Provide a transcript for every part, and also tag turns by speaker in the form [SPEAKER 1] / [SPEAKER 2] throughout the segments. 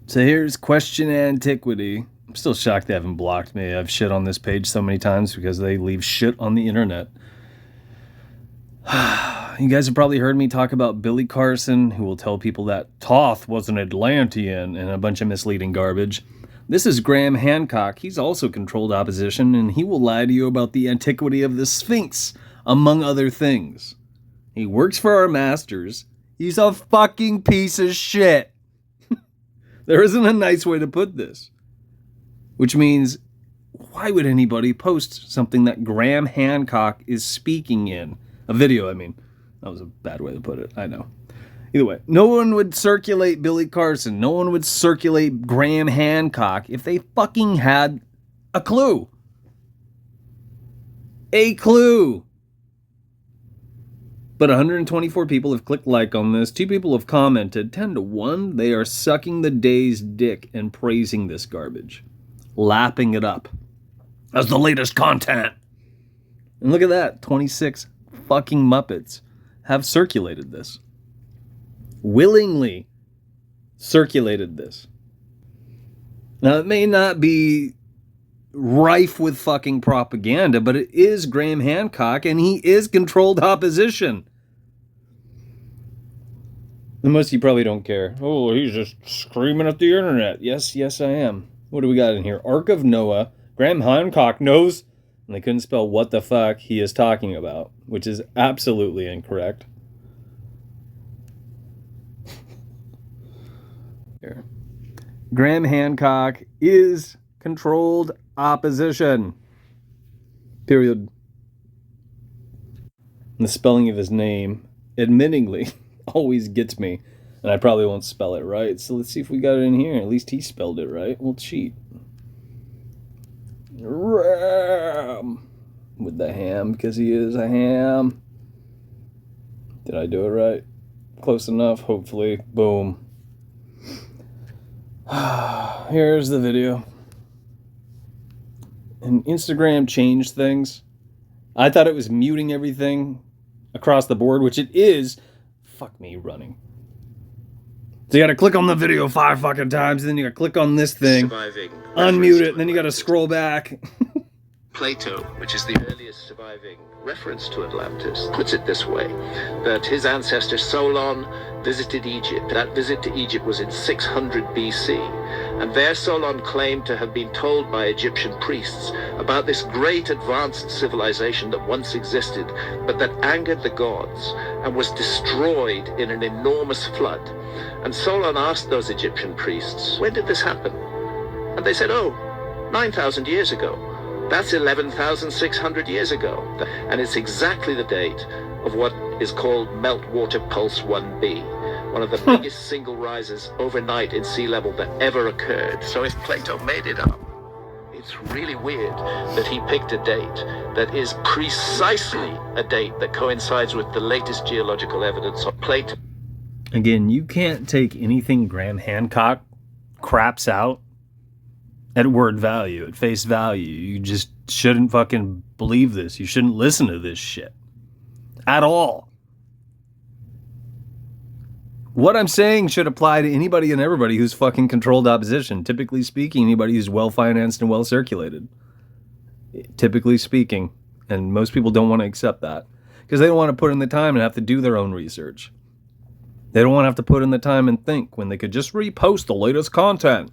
[SPEAKER 1] So here's question Antiquity. I'm still shocked they haven't blocked me. I've shit on this page so many times because they leave shit on the internet. You guys have probably heard me talk about Billy Carson, who will tell people that Thoth was an Atlantean and a bunch of misleading garbage. This is Graham Hancock. He's also controlled opposition, and he will lie to you about the antiquity of the Sphinx, among other things. He works for our masters. He's a fucking piece of shit. There isn't a nice way to put this. Which means, why would anybody post something that Graham Hancock is speaking in? A video, I mean. That was a bad way to put it, I know. Either way, no one would circulate Billy Carson. No one would circulate Graham Hancock if they fucking had a clue. A clue. But 124 people have clicked like on this. 2 people have commented. 10 to 1, they are sucking the day's dick and praising this garbage. Lapping it up as the latest content. And look at that. 26 fucking Muppets have circulated this. Willingly circulated this. Now, it may not be rife with fucking propaganda, but it is Graham Hancock, and he is controlled opposition. And most of you probably don't care. Oh, he's just screaming at the internet. Yes, I am. What do we got in here? Ark of Noah. Graham Hancock knows. And they couldn't spell what the fuck he is talking about, which is absolutely incorrect. Here. Graham Hancock is controlled opposition. Period. And the spelling of his name, admittingly, always gets me. And I probably won't spell it right. So let's see if we got it in here. At least he spelled it right. We'll cheat. Ram. With the ham, because he is a ham. Did I do it right? Close enough, hopefully. Boom. Here's the video. And Instagram changed things. I thought it was muting everything across the board, which it is. Fuck me running. So you gotta click on the video 5 fucking times, and then you gotta click on this thing, unmute it, and then you gotta scroll back.
[SPEAKER 2] Plato, which is the earliest surviving reference to Atlantis, puts it this way, that his ancestor Solon visited Egypt. That visit to Egypt was in 600 BC, and there Solon claimed to have been told by Egyptian priests about this great advanced civilization that once existed, but that angered the gods and was destroyed in an enormous flood. And Solon asked those Egyptian priests, when did this happen? And they said, 9,000 years ago. That's 11,600 years ago. And it's exactly the date of what is called Meltwater Pulse 1b, one of the biggest single rises overnight in sea level that ever occurred. So if Plato made it up, it's really weird that he picked a date that is precisely a date that coincides with the latest geological evidence of Plato.
[SPEAKER 1] Again, you can't take anything Graham Hancock craps out at word value, at face value. You just shouldn't fucking believe this. You shouldn't listen to this shit. At all. What I'm saying should apply to anybody and everybody who's fucking controlled opposition. Typically speaking, anybody who's well-financed and well-circulated. Typically speaking. And most people don't want to accept that. Because they don't want to put in the time and have to do their own research. They don't want to have to put in the time and think when they could just repost the latest content.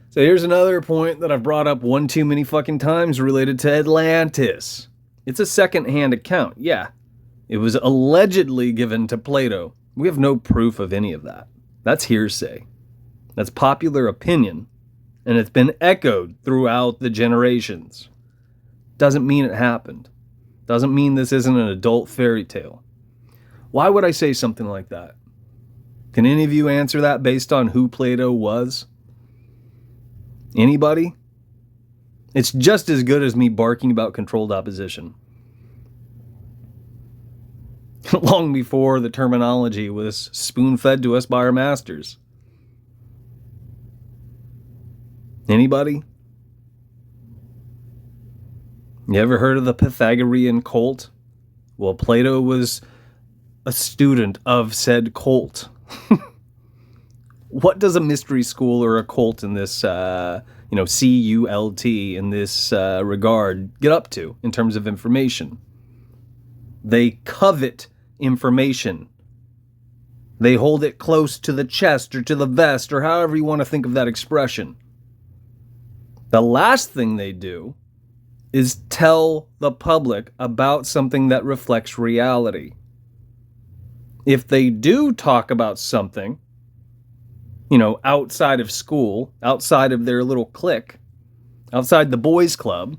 [SPEAKER 1] So here's another point that I've brought up one too many fucking times related to Atlantis. It's a second-hand account, yeah. It was allegedly given to Plato. We have no proof of any of that. That's hearsay. That's popular opinion. And it's been echoed throughout the generations. Doesn't mean it happened. Doesn't mean this isn't an adult fairy tale. Why would I say something like that? Can any of you answer that based on who Plato was? Anybody? It's just as good as me barking about controlled opposition. Long before the terminology was spoon-fed to us by our masters. Anybody? You ever heard of the Pythagorean cult? Well, Plato was a student of said cult. What does a mystery school or a cult in this, C-U-L-T in this regard get up to in terms of information? They covet information. They hold it close to the chest or to the vest or however you want to think of that expression. The last thing they do is tell the public about something that reflects reality. If they do talk about something, outside of school, outside of their little clique, outside the boys' club,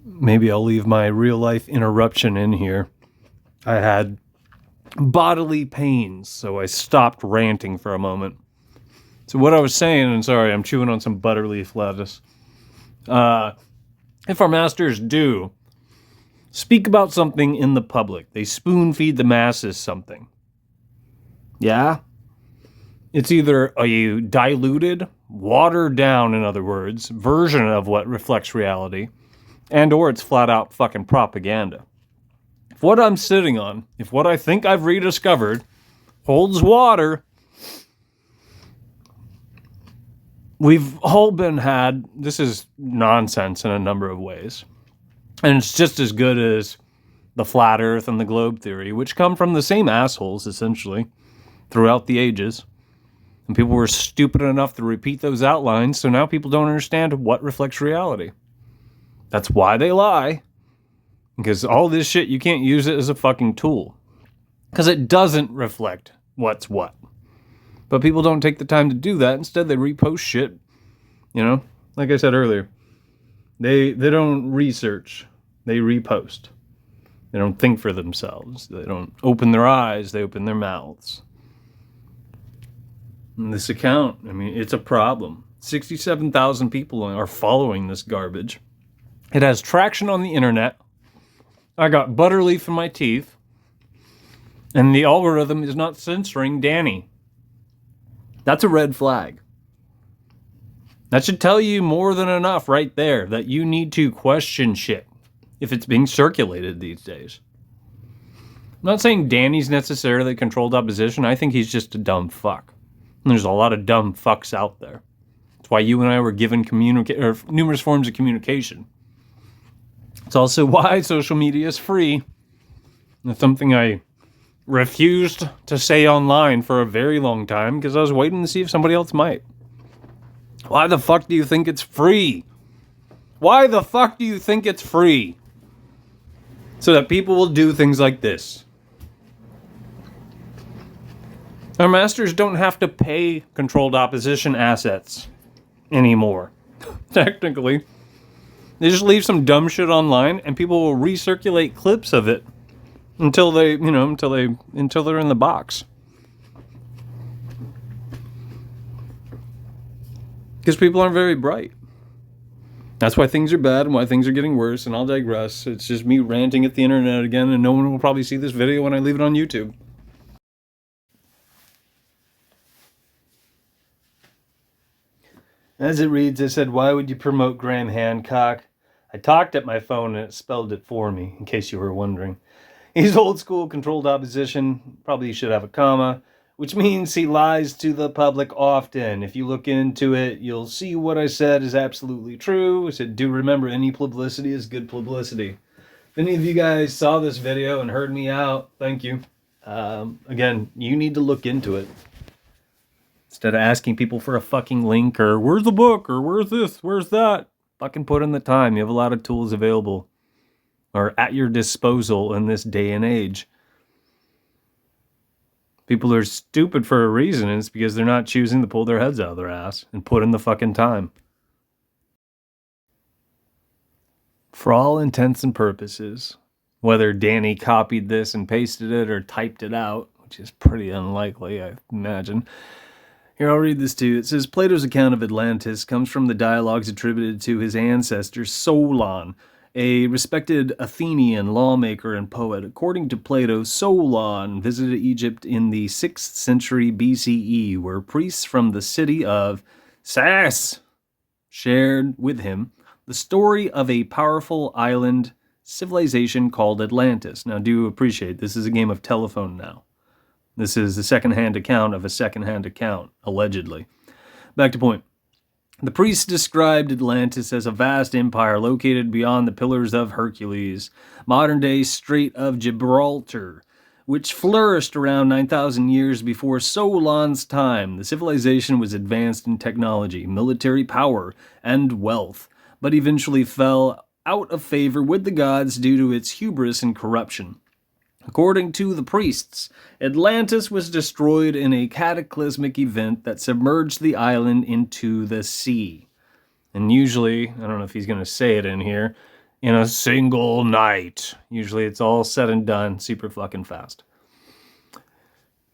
[SPEAKER 1] maybe I'll leave my real life interruption in here. I had bodily pains, so I stopped ranting for a moment. So what I was saying, and sorry, I'm chewing on some butterleaf lettuce. If our masters do speak about something in the public, they spoon feed the masses something. Yeah? It's either a diluted, watered down, in other words, version of what reflects reality, and or it's flat out fucking propaganda. If what I'm sitting on, if what I think I've rediscovered holds water, we've all this is nonsense in a number of ways. And it's just as good as the flat earth and the globe theory, which come from the same assholes, essentially, throughout the ages. And people were stupid enough to repeat those outlines, so now people don't understand what reflects reality. That's why they lie. Because all this shit, you can't use it as a fucking tool. Because it doesn't reflect what's what. But people don't take the time to do that. Instead, they repost shit. Like I said earlier. They don't research. They repost. They don't think for themselves. They don't open their eyes. They open their mouths. And this account, it's a problem. 67,000 people are following this garbage. It has traction on the internet. I got butterleaf in my teeth. And the algorithm is not censoring Danny. That's a red flag. That should tell you more than enough right there that you need to question shit if it's being circulated these days. I'm not saying Danny's necessarily controlled opposition. I think he's just a dumb fuck. And there's a lot of dumb fucks out there. That's why you and I were given numerous forms of communication. It's also why social media is free. It's something I refused to say online for a very long time because I was waiting to see if somebody else might. Why the fuck do you think it's free? Why the fuck do you think it's free? So that people will do things like this. Our masters don't have to pay controlled opposition assets anymore. Technically. They just leave some dumb shit online and people will recirculate clips of it until they're in the box. Because people aren't very bright. That's why things are bad and why things are getting worse, and I'll digress. It's just me ranting at the internet again, and no one will probably see this video when I leave it on YouTube. As it reads, I said, why would you promote Graham Hancock? I talked at my phone and it spelled it for me, in case you were wondering. He's old school, controlled opposition, probably should have a comma, which means he lies to the public often. If you look into it, you'll see what I said is absolutely true. I said, do remember, any publicity is good publicity. If any of you guys saw this video and heard me out, thank you. Again, you need to look into it. Instead of asking people for a fucking link or where's the book or where's this, where's that, fucking put in the time. You have a lot of tools available or at your disposal in this day and age. People are stupid for a reason, and it's because they're not choosing to pull their heads out of their ass and put in the fucking time. For all intents and purposes, whether Danny copied this and pasted it or typed it out, which is pretty unlikely, I imagine. Here, I'll read this to you. It says, Plato's account of Atlantis comes from the dialogues attributed to his ancestor Solon, a respected Athenian lawmaker and poet. According to Plato, Solon visited Egypt in the 6th century BCE, where priests from the city of Sais shared with him the story of a powerful island civilization called Atlantis. Now, do appreciate this is a game of telephone now. This is a second-hand account of a second-hand account, allegedly. Back to point. The priests described Atlantis as a vast empire located beyond the Pillars of Hercules, modern-day Strait of Gibraltar, which flourished around 9,000 years before Solon's time. The civilization was advanced in technology, military power, and wealth, but eventually fell out of favor with the gods due to its hubris and corruption. According to the priests, Atlantis was destroyed in a cataclysmic event that submerged the island into the sea. And usually, I don't know if he's going to say it in here, in a single night. Usually it's all said and done super fucking fast.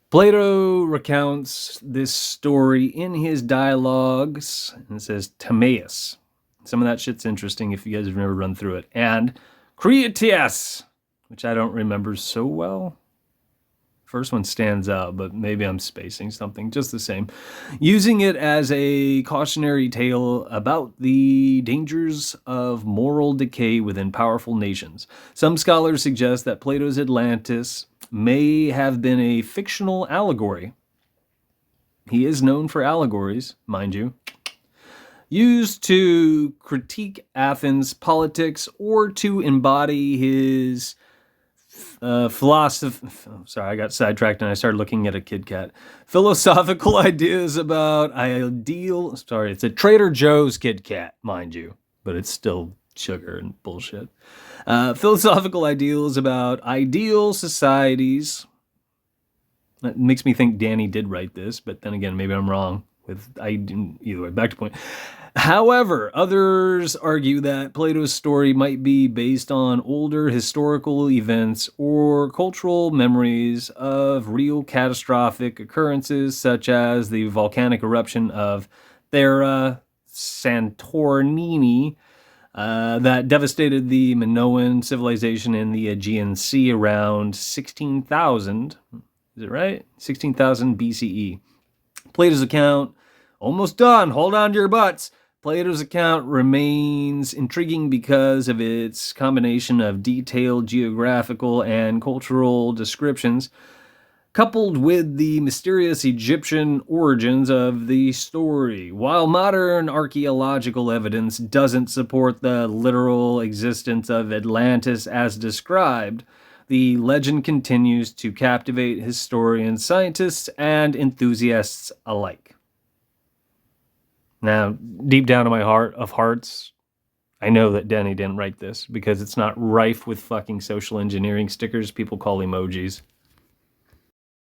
[SPEAKER 1] Plato recounts this story in his dialogues, and it says Timaeus. Some of that shit's interesting if you guys have never run through it. And Critias, which I don't remember so well. First one stands out, but maybe I'm spacing something, just the same. Using it as a cautionary tale about the dangers of moral decay within powerful nations. Some scholars suggest that Plato's Atlantis may have been a fictional allegory. He is known for allegories, mind you, used to critique Athens' politics or to embody his philosophy. Sorry, I got sidetracked and I started looking at a Kit Kat. Philosophical ideas about ideal. Sorry, it's a Trader Joe's Kit Kat, mind you, but it's still sugar and bullshit. Philosophical ideals about ideal societies. That makes me think Danny did write this, but then again, maybe I'm wrong. Either way, back to point. However, others argue that Plato's story might be based on older historical events or cultural memories of real catastrophic occurrences, such as the volcanic eruption of Thera Santorini that devastated the Minoan civilization in the Aegean Sea around 16,000. Is it right? 16,000 BCE. Plato's account, almost done, hold on to your butts. Plato's account remains intriguing because of its combination of detailed geographical and cultural descriptions, coupled with the mysterious Egyptian origins of the story. While modern archaeological evidence doesn't support the literal existence of Atlantis as described, the legend continues to captivate historians, scientists, and enthusiasts alike. Now, deep down in my heart of hearts, I know that Danny didn't write this because it's not rife with fucking social engineering stickers people call emojis.